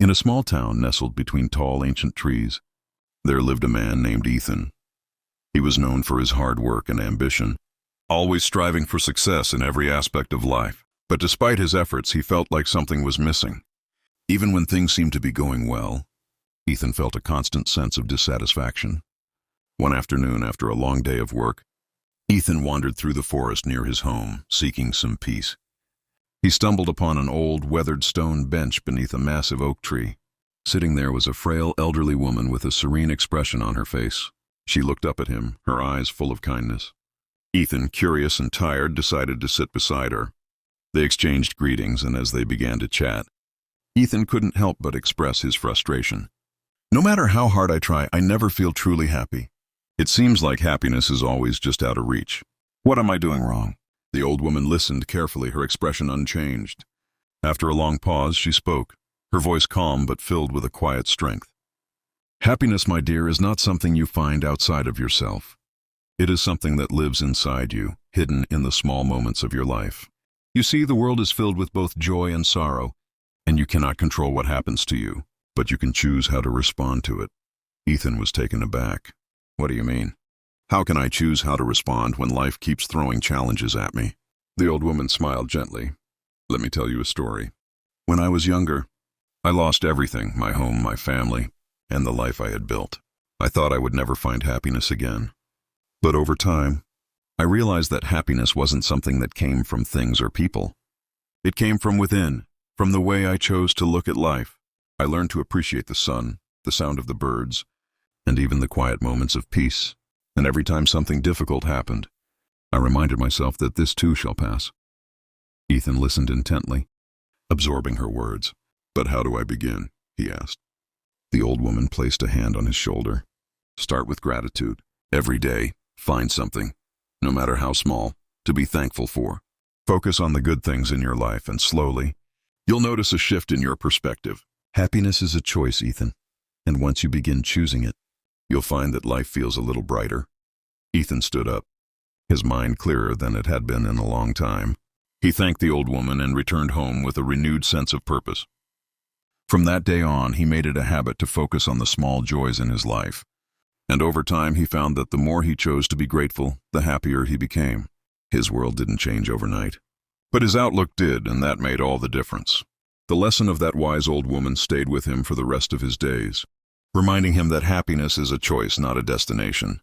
In a small town nestled between tall, ancient trees, there lived a man named Ethan. He was known for his hard work and ambition, always striving for success in every aspect of life. But despite his efforts, he felt like something was missing. Even when things seemed to be going well, Ethan felt a constant sense of dissatisfaction. One afternoon, after a long day of work, Ethan wandered through the forest near his home, seeking some peace. He stumbled upon an old, weathered stone bench beneath a massive oak tree. Sitting there was a frail, elderly woman with a serene expression on her face. She looked up at him, her eyes full of kindness. Ethan, curious and tired, decided to sit beside her. They exchanged greetings, and as they began to chat, Ethan couldn't help but express his frustration. "No matter how hard I try, I never feel truly happy. It seems like happiness is always just out of reach. What am I doing wrong?" The old woman listened carefully, her expression unchanged. After a long pause, she spoke, her voice calm but filled with a quiet strength. "Happiness, my dear, is not something you find outside of yourself. It is something that lives inside you, hidden in the small moments of your life. You see, the world is filled with both joy and sorrow, and you cannot control what happens to you, but you can choose how to respond to it." Ethan was taken aback. "What do you mean? How can I choose how to respond when life keeps throwing challenges at me?" The old woman smiled gently. "Let me tell you a story. When I was younger, I lost everything, my home, my family, and the life I had built. I thought I would never find happiness again. But over time, I realized that happiness wasn't something that came from things or people. It came from within, from the way I chose to look at life. I learned to appreciate the sun, the sound of the birds, and even the quiet moments of peace. And every time something difficult happened, I reminded myself that this too shall pass." Ethan listened intently, absorbing her words. "But how do I begin?" he asked. The old woman placed a hand on his shoulder. "Start with gratitude. Every day, find something, no matter how small, to be thankful for. Focus on the good things in your life, and slowly, you'll notice a shift in your perspective. Happiness is a choice, Ethan, and once you begin choosing it, you'll find that life feels a little brighter." Ethan stood up, his mind clearer than it had been in a long time. He thanked the old woman and returned home with a renewed sense of purpose. From that day on, he made it a habit to focus on the small joys in his life. And over time, he found that the more he chose to be grateful, the happier he became. His world didn't change overnight, but his outlook did, and that made all the difference. The lesson of that wise old woman stayed with him for the rest of his days, reminding him that happiness is a choice, not a destination.